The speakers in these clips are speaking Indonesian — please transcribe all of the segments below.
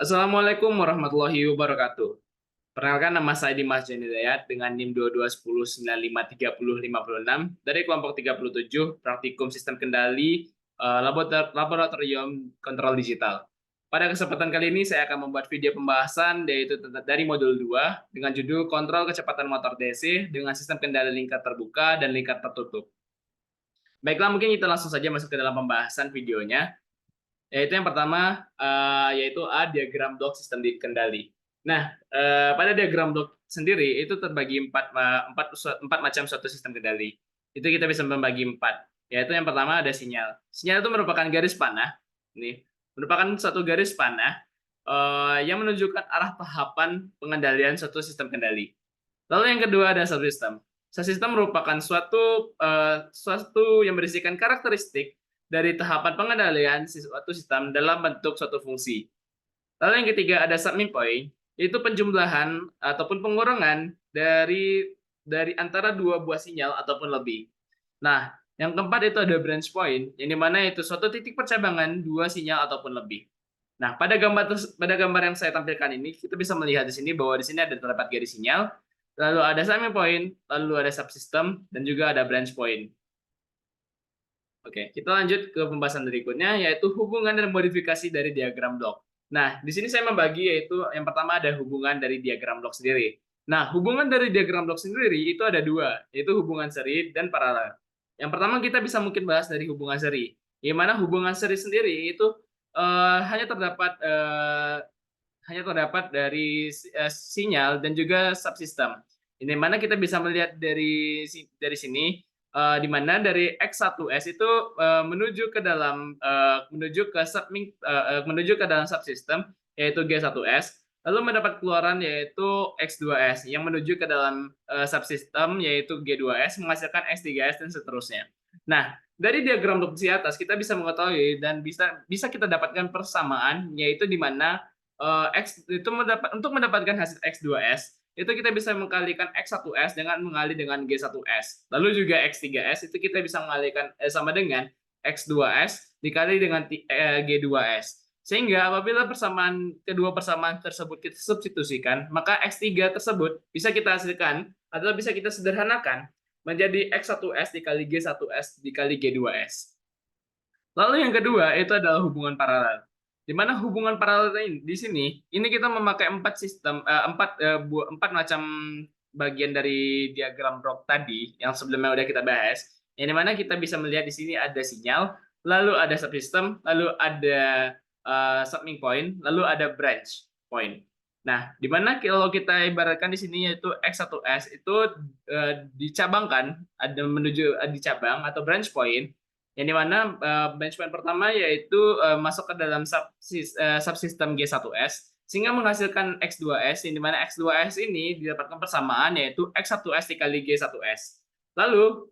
Assalamualaikum warahmatullahi wabarakatuh. Perkenalkan, nama saya Dimas Jani Dayat dengan NIM 2210953056 dari kelompok 37 Praktikum Sistem Kendali Laboratorium Kontrol Digital. Pada kesempatan kali ini saya akan membuat video pembahasan yaitu dari modul 2 dengan judul Kontrol Kecepatan Motor DC dengan Sistem Kendali Lingkar Terbuka dan Lingkar Tertutup. Baiklah, mungkin kita langsung saja masuk ke dalam pembahasan videonya. Yaitu yang pertama, yaitu diagram blok sistem kendali. Nah, pada diagram blok sendiri itu terbagi empat macam suatu sistem kendali. Itu kita bisa membagi empat. Yaitu yang pertama ada sinyal. Sinyal itu merupakan garis panah. Ini merupakan suatu garis panah yang menunjukkan arah tahapan pengendalian suatu sistem kendali. Lalu yang kedua ada subsystem. Subsystem merupakan suatu yang berisikan karakteristik dari tahapan pengendalian suatu sistem dalam bentuk suatu fungsi. Lalu yang ketiga ada submit point, yaitu penjumlahan ataupun pengurangan dari antara dua buah sinyal ataupun lebih. Nah, yang keempat itu ada branch point, yang dimana itu suatu titik percabangan dua sinyal ataupun lebih. Nah, pada gambar yang saya tampilkan ini, kita bisa melihat di sini bahwa di sini ada terdapat garis sinyal, lalu ada submit point, lalu ada subsystem, dan juga ada branch point. Oke, kita lanjut ke pembahasan berikutnya, yaitu hubungan dan modifikasi dari diagram blok. Nah, di sini saya membagi, yaitu yang pertama ada hubungan dari diagram blok sendiri. Nah, hubungan dari diagram blok sendiri itu ada dua, yaitu hubungan seri dan paralel. Yang pertama kita bisa mungkin bahas dari hubungan seri, di mana hubungan seri sendiri itu hanya terdapat dari sinyal dan juga subsystem. Ini mana kita bisa melihat dari sini, di mana dari X1S itu menuju ke dalam subsystem yaitu G1S, lalu mendapat keluaran yaitu X2S yang menuju ke dalam subsystem yaitu G2S menghasilkan X3S dan seterusnya. Nah, dari diagram blok di atas kita bisa mengetahui dan bisa kita dapatkan persamaan, yaitu di mana X itu untuk mendapatkan hasil X2S itu kita bisa mengkalikan X1S dengan mengalih dengan G1S. Lalu juga X3S itu kita bisa mengalihkan sama dengan X2S dikali dengan G2S. Sehingga apabila kedua persamaan tersebut kita substitusikan, maka X3 tersebut bisa kita hasilkan atau bisa kita sederhanakan menjadi X1S dikali G1S dikali G2S. Lalu yang kedua itu adalah hubungan paralel. Di mana hubungan paralel ini di sini ini kita memakai empat macam bagian dari diagram blok tadi yang sebelumnya udah kita bahas. Yang dimana kita bisa melihat di sini ada sinyal, lalu ada subsystem, lalu ada submit point, lalu ada branch point. Nah, di mana kalau kita ibaratkan di sini yaitu X1S itu dicabangkan, ada menuju dicabang atau branch point, yang dimana branch point pertama yaitu masuk ke dalam subsystem G1S sehingga menghasilkan X2S, yang dimana X2S ini didapatkan persamaan yaitu X1S dikali G1S. Lalu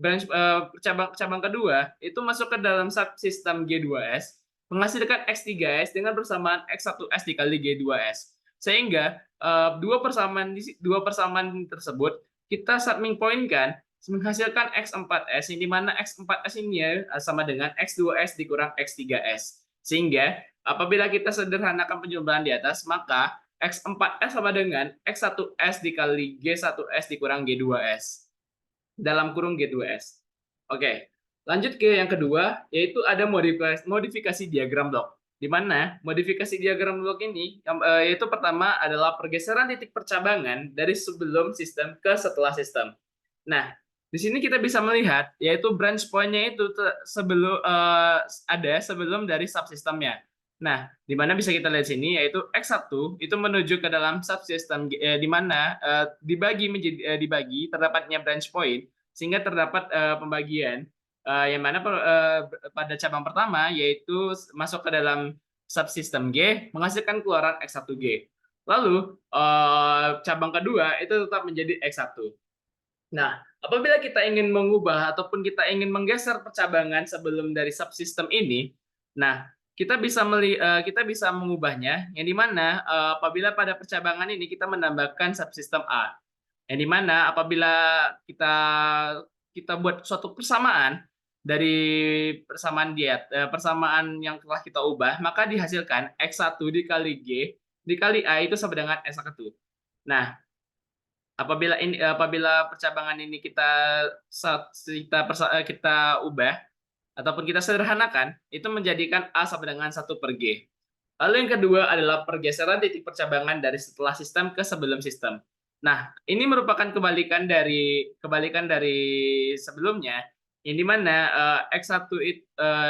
cabang kedua itu masuk ke dalam subsystem G2S menghasilkan X3S dengan persamaan X1S dikali G2S. Sehingga dua persamaan tersebut kita submit point kan menghasilkan X4S, yang dimana X4S ini sama dengan X2S dikurang X3S. Sehingga apabila kita sederhanakan penjumlahan di atas, maka X4S sama dengan X1S dikali G1S dikurang G2S. Dalam kurung G2S. Oke, lanjut ke yang kedua, yaitu ada modifikasi diagram blok. Di mana modifikasi diagram blok ini yaitu pertama adalah pergeseran titik percabangan dari sebelum sistem ke setelah sistem. Nah, di sini kita bisa melihat yaitu branch point-nya itu ada sebelum dari subsistemnya. Nah, di mana bisa kita lihat sini yaitu X1 itu menuju ke dalam subsystem di mana dibagi terdapatnya branch point sehingga terdapat pembagian yang mana pada cabang pertama yaitu masuk ke dalam subsystem G menghasilkan keluaran X1G. Lalu cabang kedua itu tetap menjadi X1. Nah, apabila kita ingin mengubah ataupun kita ingin menggeser percabangan sebelum dari subsystem ini, nah kita bisa mengubahnya, yang dimana apabila pada percabangan ini kita menambahkan subsystem A, yang dimana apabila kita buat suatu persamaan dari persamaan yang telah kita ubah, maka dihasilkan X1 dikali G dikali A itu sama dengan S1. Nah, apabila percabangan ini kita ubah ataupun kita sederhanakan, itu menjadikan A sama dengan 1/G. Lalu yang kedua adalah pergeseran titik percabangan dari setelah sistem ke sebelum sistem. Nah, ini merupakan kebalikan dari sebelumnya, yang dimana X1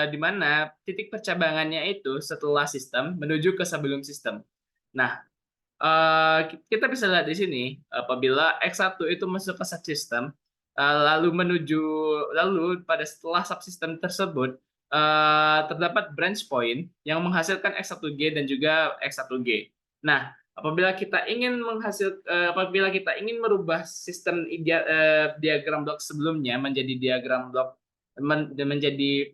di mana titik percabangannya itu setelah sistem menuju ke sebelum sistem. Nah, kita bisa lihat di sini apabila X1 itu masuk ke subsistem, lalu pada setelah subsistem tersebut terdapat branch point yang menghasilkan X1G dan juga X1G. Nah, apabila kita ingin merubah sistem diagram blok sebelumnya menjadi diagram blok menjadi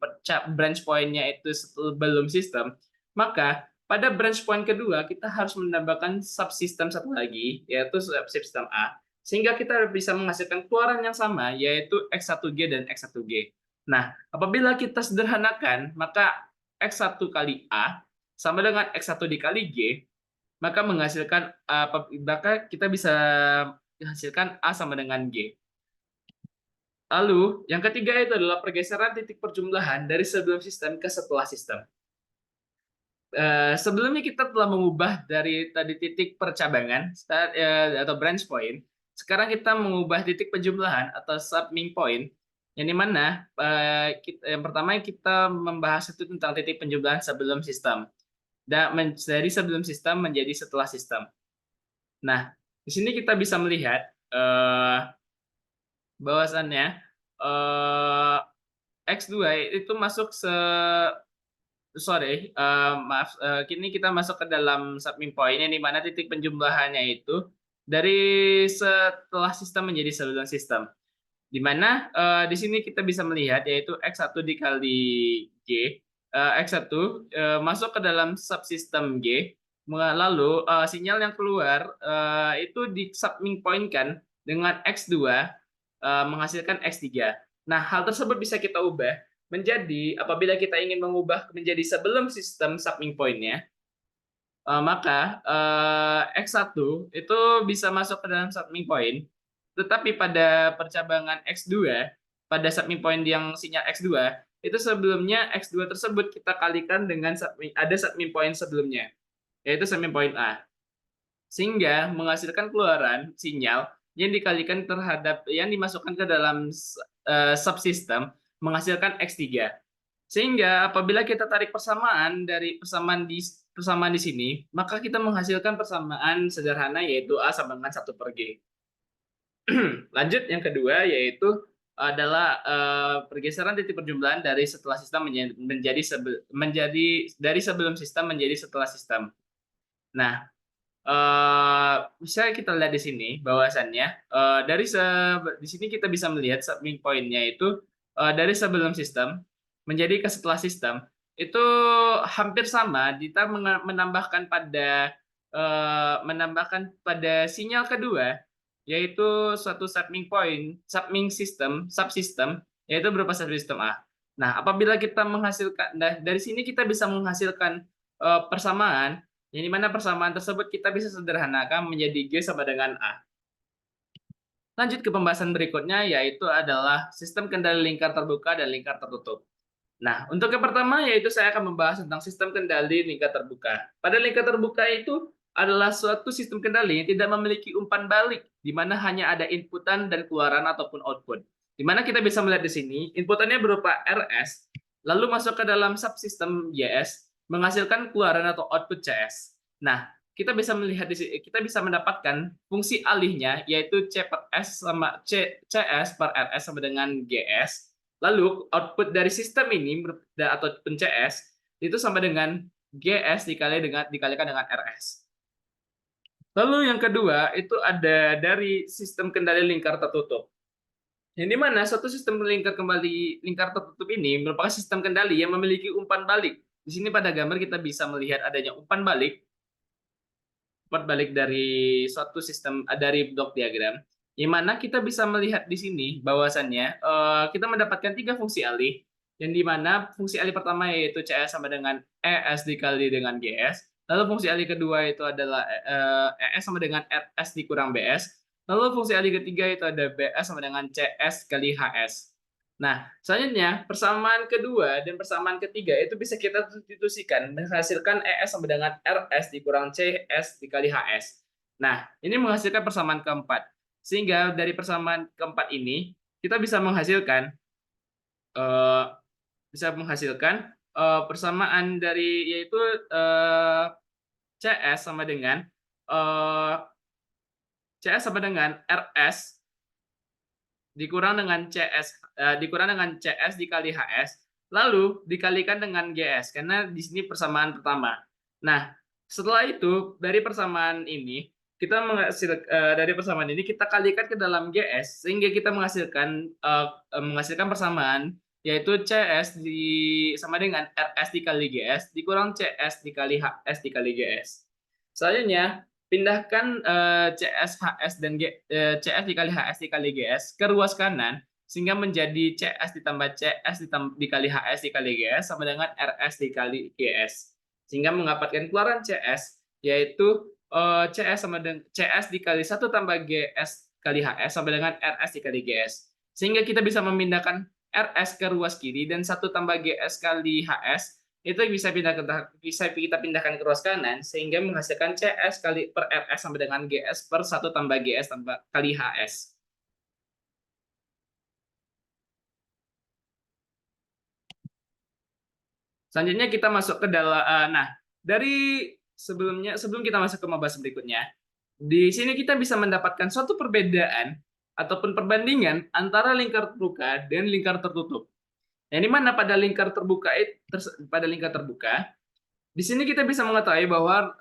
branch point-nya itu sebelum sistem, maka pada branch point kedua, kita harus menambahkan subsistem satu lagi, yaitu subsistem A, sehingga kita bisa menghasilkan keluaran yang sama, yaitu X1G dan X1G. Nah, apabila kita sederhanakan, maka X1 kali A sama dengan X1 dikali G, maka kita bisa menghasilkan A sama dengan G. Lalu, yang ketiga itu adalah pergeseran titik perjumlahan dari sebelum sistem ke setelah sistem. Sebelumnya kita telah mengubah dari tadi titik percabangan atau branch point. Sekarang kita mengubah titik penjumlahan atau subming point, yang dimana yang pertama kita membahas itu tentang titik penjumlahan sebelum sistem, dan dari sebelum sistem menjadi setelah sistem. Nah, di sini kita bisa melihat bahwasannya X2 itu masuk maaf, kini kita masuk ke dalam subming point yang dimana titik penjumlahannya itu dari setelah sistem menjadi sebelum sistem. Di mana di sini kita bisa melihat yaitu X1 dikali G, X1 masuk ke dalam subsistem G, lalu sinyal yang keluar itu di subming point kan dengan X2 menghasilkan X3. Nah, hal tersebut bisa kita ubah menjadi apabila kita ingin mengubah menjadi sebelum sistem subming point-nya, maka X1 itu bisa masuk ke dalam subming point, tetapi pada percabangan X2, pada subming point yang sinyal X2, itu sebelumnya X2 tersebut kita kalikan dengan ada subming point sebelumnya, yaitu subming point A. Sehingga menghasilkan keluaran sinyal yang dikalikan terhadap yang dimasukkan ke dalam subsistem menghasilkan X3. Sehingga apabila kita tarik persamaan dari persamaan di sini, maka kita menghasilkan persamaan sederhana yaitu A sama dengan 1/G. Lanjut yang kedua yaitu adalah pergeseran titik perjumlahan dari setelah sistem dari sebelum sistem menjadi setelah sistem. Nah, bisa kita lihat di sini bahwasannya di sini kita bisa melihat subming point-nya itu dari sebelum sistem menjadi ke setelah sistem itu hampir sama. Kita menambahkan pada sinyal kedua yaitu suatu subming point, subsistem yaitu berupa subsistem A. Nah, apabila kita dari sini kita bisa menghasilkan persamaan yang dimana persamaan tersebut kita bisa sederhanakan menjadi G sama dengan A. Lanjut ke pembahasan berikutnya yaitu adalah sistem kendali lingkar terbuka dan lingkar tertutup. Nah, untuk yang pertama yaitu saya akan membahas tentang sistem kendali lingkar terbuka. Pada lingkar terbuka itu adalah suatu sistem kendali yang tidak memiliki umpan balik, di mana hanya ada inputan dan keluaran ataupun output. Di mana kita bisa melihat di sini, inputannya berupa RS, lalu masuk ke dalam subsistem YS, menghasilkan keluaran atau output CS. Nah, kita bisa melihat di sini, kita bisa mendapatkan fungsi alihnya yaitu C per S sama CS per RS sama dengan GS. Lalu output dari sistem ini atau CS itu sama dengan GS dikalikan dengan RS. Lalu yang kedua itu ada dari sistem kendali lingkar tertutup. Yang dimana suatu sistem lingkar tertutup ini merupakan sistem kendali yang memiliki umpan balik. Di sini pada gambar kita bisa melihat adanya umpan balik dari suatu sistem dari blok diagram, di mana kita bisa melihat di sini bahwasannya kita mendapatkan 3 fungsi alih, yang dimana fungsi alih pertama yaitu CS sama dengan ES dikali dengan GS, Lalu fungsi alih kedua itu adalah ES sama dengan RS dikurang BS. Lalu fungsi alih ketiga itu ada BS sama dengan CS kali HS. Nah, selanjutnya persamaan kedua dan persamaan ketiga itu bisa kita substitusikan menghasilkan ES sama dengan RS dikurang CS dikali HS. Nah, ini menghasilkan persamaan keempat. Sehingga dari persamaan keempat ini kita eh, bisa menghasilkan persamaan dari yaitu CS sama dengan eh, CS sama dengan RS dikurang dengan CS dikali HS lalu dikalikan dengan GS karena di sini persamaan pertama. Nah, setelah itu dari persamaan ini kita kalikan ke dalam GS sehingga kita menghasilkan persamaan yaitu sama dengan RS dikali GS dikurang CS dikali HS dikali GS. Selanjutnya pindahkan CS dikali HS dikali GS ke ruas kanan sehingga menjadi CS ditambah dikali HS dikali GS sama dengan RS dikali GS sehingga mendapatkan keluaran CS yaitu CS dikali 1 tambah GS kali HS sama dengan RS dikali GS sehingga kita bisa memindahkan RS ke ruas kiri dan 1 tambah GS kali HS itu bisa kita pindahkan ke ruas kanan sehingga menghasilkan CS kali per RS sama dengan GS per 1 tambah GS tambah kali HS. Selanjutnya kita masuk ke dalam nah, dari sebelum kita masuk ke membahas berikutnya, di sini kita bisa mendapatkan suatu perbedaan ataupun perbandingan antara lingkar terbuka dan lingkar tertutup. Yang di mana pada lingkar terbuka di sini kita bisa mengetahui bahwa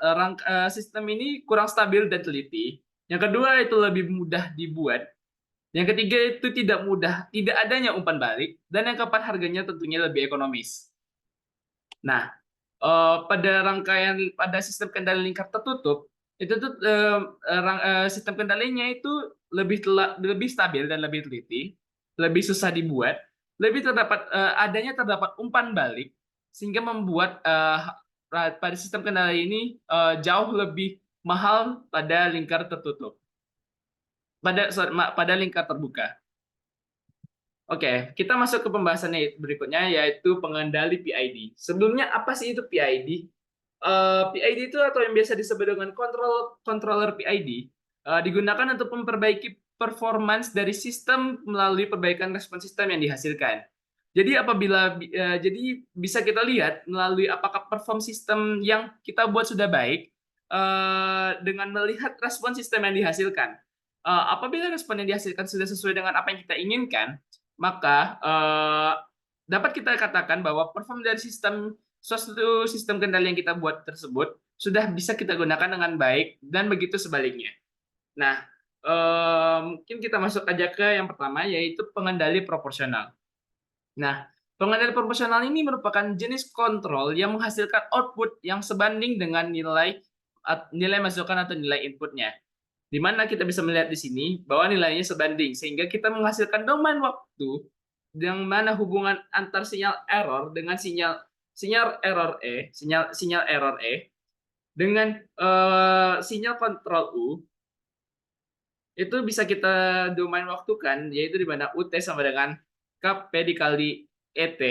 sistem ini kurang stabil dan teliti. Yang kedua itu lebih mudah dibuat. Yang ketiga itu tidak adanya umpan balik. Dan yang keempat harganya tentunya lebih ekonomis. Nah, pada sistem kendali lingkar tertutup itu tuh sistem kendalinya itu lebih stabil dan lebih teliti, lebih susah dibuat, terdapat umpan balik sehingga membuat pada sistem kendali ini jauh lebih mahal pada lingkar tertutup. Pada lingkar terbuka. Oke, kita masuk ke pembahasannya berikutnya yaitu pengendali PID. Sebelumnya apa sih itu PID? PID itu atau yang biasa disebut dengan controller PID digunakan untuk memperbaiki performance dari sistem melalui perbaikan respon sistem yang dihasilkan. Jadi bisa kita lihat melalui apakah perform sistem yang kita buat sudah baik dengan melihat respon sistem yang dihasilkan. Apabila respon yang dihasilkan sudah sesuai dengan apa yang kita inginkan, maka dapat kita katakan bahwa perform dari suatu sistem kendali yang kita buat tersebut sudah bisa kita gunakan dengan baik dan begitu sebaliknya. Nah, mungkin kita masuk aja ke yang pertama yaitu pengendali proporsional. Nah, pengendali proporsional ini merupakan jenis kontrol yang menghasilkan output yang sebanding dengan nilai masukan atau nilai inputnya. Di mana kita bisa melihat di sini bahwa nilainya sebanding sehingga kita menghasilkan domain waktu yang mana hubungan antar sinyal error dengan sinyal error E dengan sinyal kontrol U itu bisa kita domain waktukan yaitu di mana UT sama dengan KP dikali ET.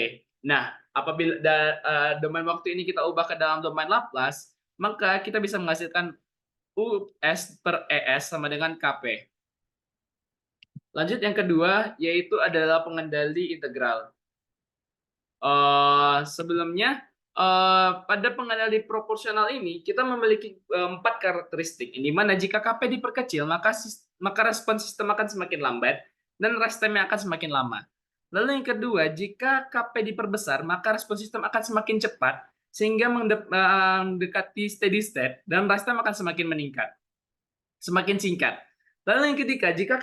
Nah, apabila domain waktu ini kita ubah ke dalam domain Laplace, maka kita bisa menghasilkan US per ES sama dengan KP. Lanjut yang kedua, yaitu adalah pengendali integral. Sebelumnya, pada pengendali proporsional ini, kita memiliki 4 karakteristik. Di mana jika KP diperkecil, maka respon sistem akan semakin lambat, dan rest time akan semakin lama. Lalu yang kedua, jika KP diperbesar, maka respon sistem akan semakin cepat, sehingga mendekati steady state dan rest time akan semakin meningkat, semakin singkat. Lalu yang ketiga, jika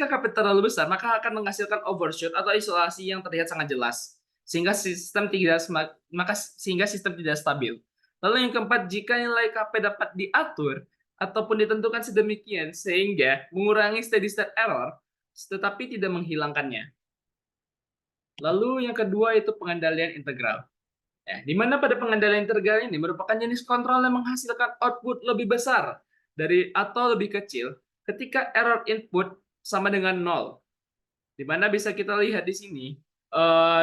KP terlalu besar, maka akan menghasilkan overshoot atau isolasi yang terlihat sangat jelas, sehingga sistem tidak stabil. Lalu yang keempat, jika nilai KP dapat diatur ataupun ditentukan sedemikian sehingga mengurangi steady state error, tetapi tidak menghilangkannya. Lalu yang kedua itu pengendalian integral. Di mana pada pengendalian integral ini merupakan jenis kontrol yang menghasilkan output lebih besar dari atau lebih kecil ketika error input sama dengan nol. Di mana bisa kita lihat di sini,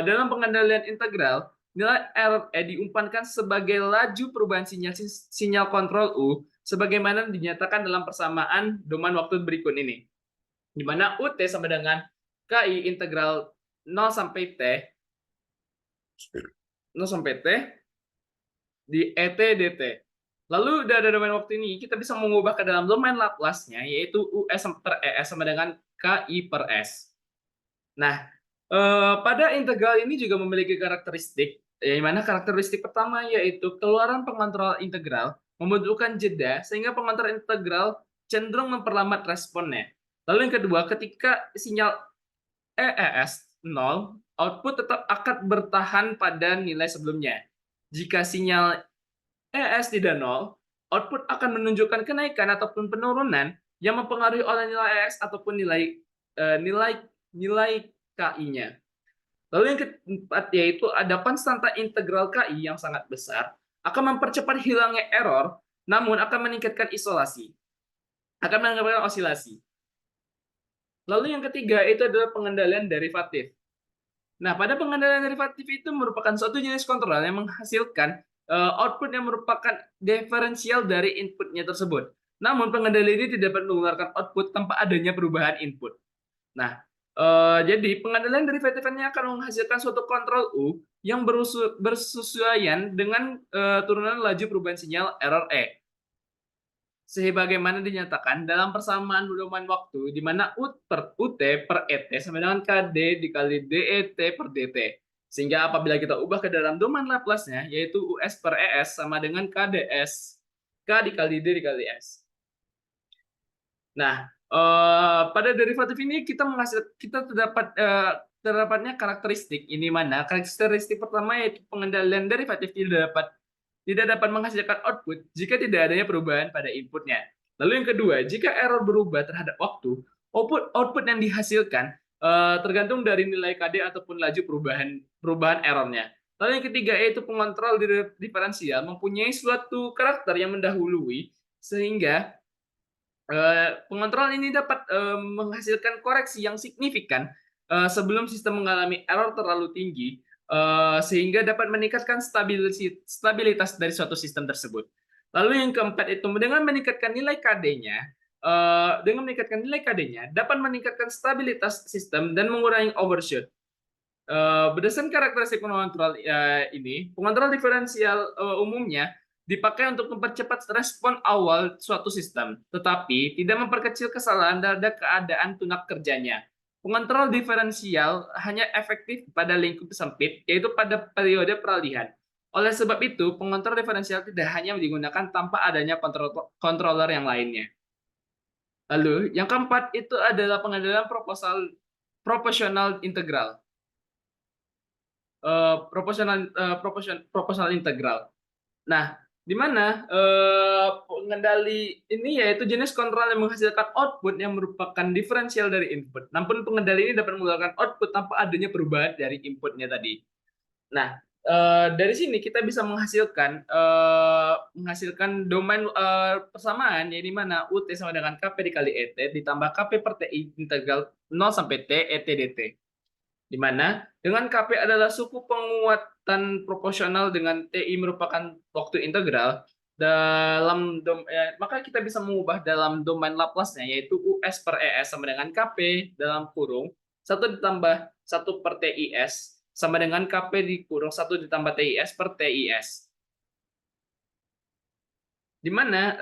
dalam pengendalian integral, nilai error E diumpankan sebagai laju perubahan sinyal kontrol U sebagaimana dinyatakan dalam persamaan domain waktu berikut ini. Di mana UT sama dengan KI integral 0 sampai T 0 sampai T di ET dt. Lalu dari domain waktu ini kita bisa mengubah ke dalam domain Laplace-nya yaitu US per ES sama dengan KI per S. Nah, pada integral ini juga memiliki karakteristik, yang mana karakteristik pertama yaitu keluaran pengontrol integral membutuhkan jeda sehingga pengontrol integral cenderung memperlambat responnya. Lalu yang kedua, ketika sinyal EES 0, output tetap akan bertahan pada nilai sebelumnya. Jika sinyal ES tidak 0, output akan menunjukkan kenaikan ataupun penurunan yang mempengaruhi oleh nilai ES ataupun nilai KI-nya. Lalu yang keempat yaitu ada konstanta integral KI yang sangat besar akan mempercepat hilangnya error, namun akan meningkatkan osilasi. Lalu yang ketiga itu adalah pengendalian derivatif. Nah, pada pengendalian derivatif itu merupakan suatu jenis kontrol yang menghasilkan output yang merupakan diferensial dari inputnya tersebut. Namun pengendali ini tidak dapat mengeluarkan output tanpa adanya perubahan input. Nah, jadi pengendalian derivatifnya akan menghasilkan suatu kontrol U yang bersesuaian dengan turunan laju perubahan sinyal error E. Sebagaimana dinyatakan dalam persamaan domain waktu di mana UT per ET sama dengan KD dikali DET per DT. Sehingga apabila kita ubah ke dalam domain Laplace-nya yaitu US per ES sama dengan KDS K dikali D dikali S. Nah, pada derivatif ini kita terdapatnya karakteristik ini mana karakteristik pertama yaitu pengendalian derivatif tidak dapat menghasilkan output jika tidak adanya perubahan pada inputnya. Lalu yang kedua, jika error berubah terhadap waktu, output yang dihasilkan tergantung dari nilai KD ataupun laju perubahan errornya. Lalu yang ketiga yaitu pengontrol diferensial mempunyai suatu karakter yang mendahului sehingga pengontrol ini dapat menghasilkan koreksi yang signifikan sebelum sistem mengalami error terlalu tinggi sehingga dapat meningkatkan stabilitas dari suatu sistem tersebut. Lalu yang keempat itu dengan meningkatkan nilai KD-nya, dapat meningkatkan stabilitas sistem dan mengurangi overshoot. Berdasarkan karakteristik pengontrol ini, pengontrol diferensial umumnya dipakai untuk mempercepat respon awal suatu sistem, tetapi tidak memperkecil kesalahan pada keadaan tunak kerjanya. Pengontrol diferensial hanya efektif pada lingkup sempit, yaitu pada periode peralihan. Oleh sebab itu, pengontrol diferensial tidak hanya digunakan tanpa adanya controller yang lainnya. Lalu, yang keempat itu adalah pengendalian proporsional integral. Proporsional integral. Nah, di mana pengendali ini yaitu jenis kontrol yang menghasilkan output yang merupakan diferensial dari input. Namun pengendali ini dapat mengeluarkan output tanpa adanya perubahan dari inputnya tadi. Nah, dari sini kita bisa menghasilkan domain persamaan yaitu mana UT sama dengan KP dikali ET ditambah KP per TI integral 0 sampai T ET dt. Di mana dengan KP adalah suku penguatan proporsional dengan TI merupakan waktu integral maka kita bisa mengubah dalam domain Laplace-nya yaitu US per ES sama dengan KP dalam kurung 1 ditambah 1 per TIS sama dengan KP di kurung 1 ditambah TIS per TIS. Di mana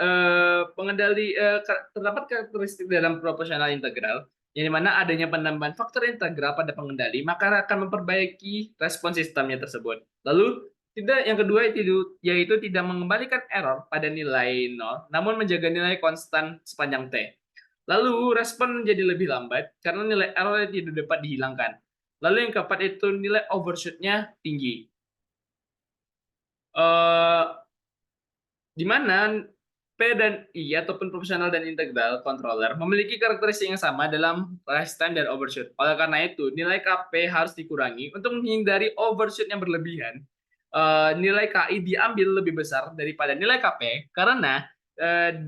terdapat karakteristik dalam proporsional integral yang dimana adanya penambahan faktor integral pada pengendali maka akan memperbaiki respon sistemnya tersebut. Lalu yang kedua yaitu tidak mengembalikan error pada nilai 0 namun menjaga nilai konstan sepanjang T. Lalu respon menjadi lebih lambat karena nilai error tidak dapat dihilangkan. Lalu yang keempat itu nilai overshoot-nya tinggi. Di mana P dan I ataupun proporsional dan integral controller memiliki karakteristik yang sama dalam rise time dan overshoot. Oleh karena itu, nilai KP harus dikurangi untuk menghindari overshoot yang berlebihan nilai KI diambil lebih besar daripada nilai KP karena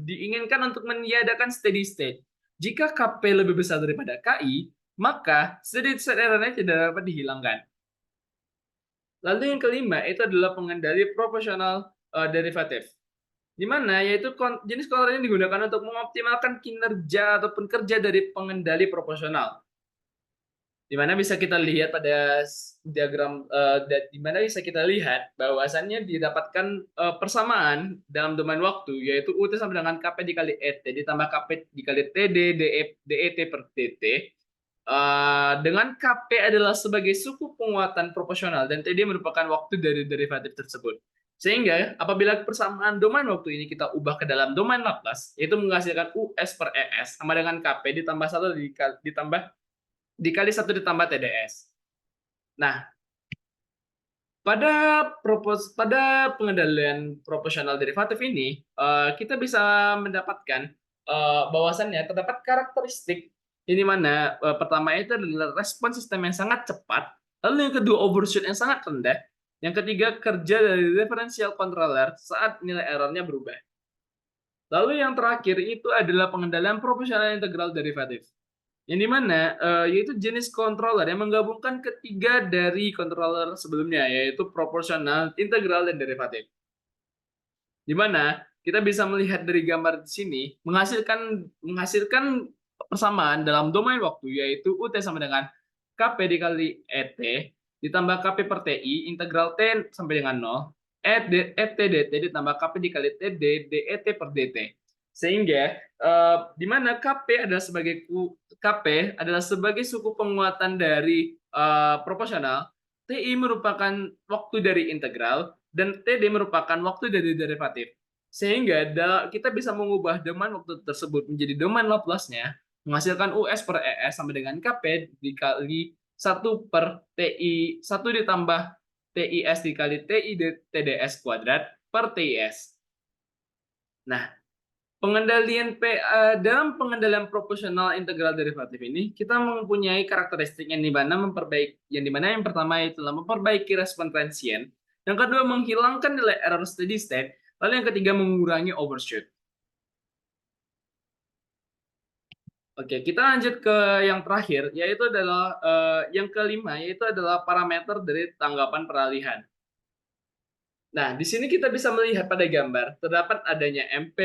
diinginkan untuk meniadakan steady state. Jika KP lebih besar daripada KI, maka steady state error-nya tidak dapat dihilangkan. Lalu yang kelima itu adalah pengendali proporsional derivatif, di mana yaitu jenis kontrol ini digunakan untuk mengoptimalkan kinerja ataupun kerja dari pengendali proporsional. Di mana bisa kita lihat pada diagram di mana bisa kita lihat bahwasannya didapatkan persamaan dalam domain waktu yaitu UT sama dengan KP dikali ET ditambah KP dikali TD DET per TT dengan KP adalah sebagai suku penguatan proporsional dan TD merupakan waktu dari derivatif tersebut. Sehingga apabila persamaan domain waktu ini kita ubah ke dalam domain Laplace, yaitu menghasilkan US per ES sama dengan KP ditambah 1 dikali 1 ditambah TDS. Nah, pada pengendalian proporsional derivatif ini, kita bisa mendapatkan bahwasannya terdapat karakteristik ini mana pertama itu adalah respon sistem yang sangat cepat, lalu yang kedua overshoot yang sangat rendah, yang ketiga kerja dari differential controller saat nilai errornya berubah. Lalu yang terakhir itu adalah pengendalian proporsional integral derivatif, yang dimana yaitu jenis controller yang menggabungkan ketiga dari controller sebelumnya, yaitu proporsional, integral, dan derivatif. Dimana kita bisa melihat dari gambar di sini menghasilkan persamaan dalam domain waktu, yaitu UT sama dengan KP dikali ET ditambah KP per TI integral T sampai dengan 0 ET DT ditambah KP dikali TD DET per DT. Sehingga di mana KP adalah sebagai suku penguatan dari proporsional, TI merupakan waktu dari integral, dan TD merupakan waktu dari derivatif. Sehingga kita bisa mengubah domain waktu tersebut menjadi domain Laplace-nya, menghasilkan US per ES sama dengan KP dikali 1 per TI, 1 ditambah TIS dikali TI TDS kuadrat per TIS. Nah, dalam pengendalian proporsional integral derivatif ini kita mempunyai karakteristik yang dimana yang pertama itulah memperbaiki respon transient, yang kedua menghilangkan nilai error steady state, lalu yang ketiga mengurangi overshoot. Oke, kita lanjut ke yang terakhir, yaitu adalah yang kelima, yaitu adalah parameter dari tanggapan peralihan. Nah, di sini kita bisa melihat pada gambar terdapat adanya MP,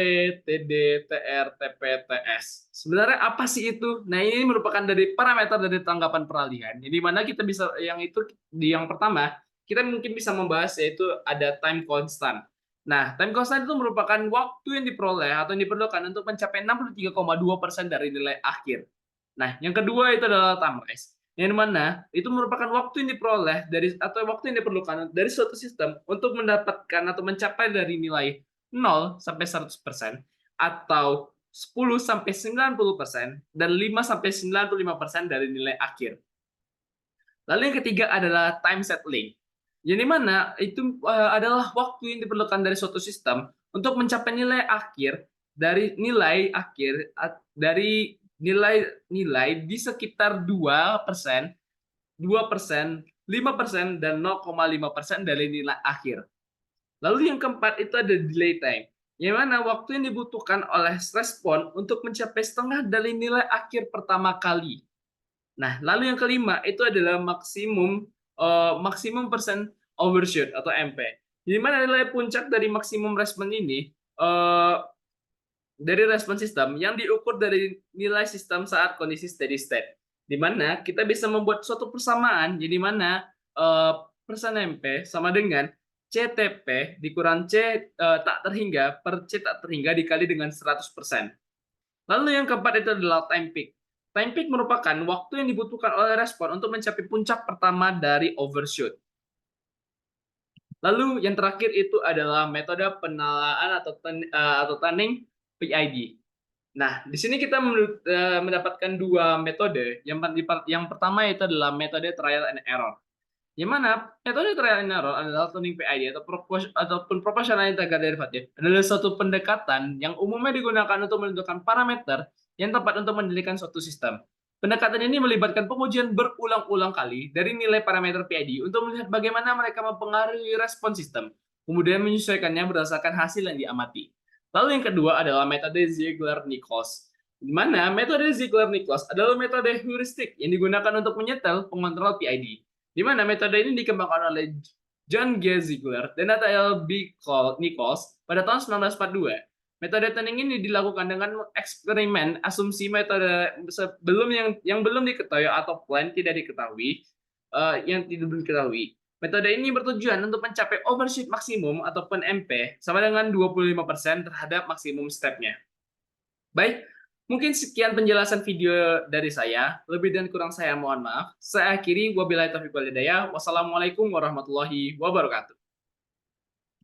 TD, TR, TP, TS. Sebenarnya apa sih itu? Nah, ini merupakan dari parameter dari tanggapan peralihan. Di mana kita bisa yang pertama kita mungkin bisa membahas yaitu ada time constant. Nah, time constant itu merupakan waktu yang diperoleh atau yang diperlukan untuk mencapai 63,2% dari nilai akhir. Nah, yang kedua itu adalah time rise, yang mana itu merupakan waktu yang diperoleh atau waktu yang diperlukan dari suatu sistem untuk mendapatkan atau mencapai dari nilai 0 sampai 100% atau 10 sampai 90% dan 5 sampai 95% dari nilai akhir. Lalu yang ketiga adalah time settling, yang mana itu adalah waktu yang diperlukan dari suatu sistem untuk mencapai nilai akhir dari nilai di sekitar 2%, 5%, dan 0,5% dari nilai akhir. Lalu yang keempat itu ada delay time, yang mana waktu yang dibutuhkan oleh respon untuk mencapai setengah dari nilai akhir pertama kali. Nah, lalu yang kelima itu adalah maksimum persen overshoot atau MP. Di mana nilai puncak dari maksimum respon ini dari respon sistem yang diukur dari nilai sistem saat kondisi steady state. Di mana kita bisa membuat suatu persamaan, jadi mana persen MP sama dengan CTP dikurang C tak terhingga per C tak terhingga dikali dengan 100%. Lalu yang keempat itu adalah time peak. Time peak merupakan waktu yang dibutuhkan oleh respon untuk mencapai puncak pertama dari overshoot. Lalu yang terakhir itu adalah metode penalaan atau tunning PID. Nah, di sini kita mendapatkan dua metode. Yang pertama itu adalah metode trial and error. Yang mana metode trial and error adalah tuning PID ataupun proportional integral derivative adalah suatu pendekatan yang umumnya digunakan untuk menentukan parameter yang tepat untuk mendirikan suatu sistem. Pendekatan ini melibatkan pengujian berulang-ulang kali dari nilai parameter PID untuk melihat bagaimana mereka mempengaruhi respon sistem, kemudian menyesuaikannya berdasarkan hasil yang diamati. Lalu yang kedua adalah metode Ziegler-Nichols, di mana metode Ziegler-Nichols adalah metode heuristik yang digunakan untuk menyetel pengontrol PID, di mana metode ini dikembangkan oleh John G. Ziegler dan Nathaniel B. Nichols pada tahun 1942. Metode tuning ini dilakukan dengan eksperimen asumsi metode sebelum yang belum diketahui atau plan tidak diketahui, yang tidak diketahui. Metode ini bertujuan untuk mencapai overshoot maksimum ataupun MP sama dengan 25% terhadap maksimum step-nya. Baik, mungkin sekian penjelasan video dari saya. Lebih dan kurang saya mohon maaf. Saya akhiri, wabillahi taufiq wal hidayah. Wassalamualaikum warahmatullahi wabarakatuh.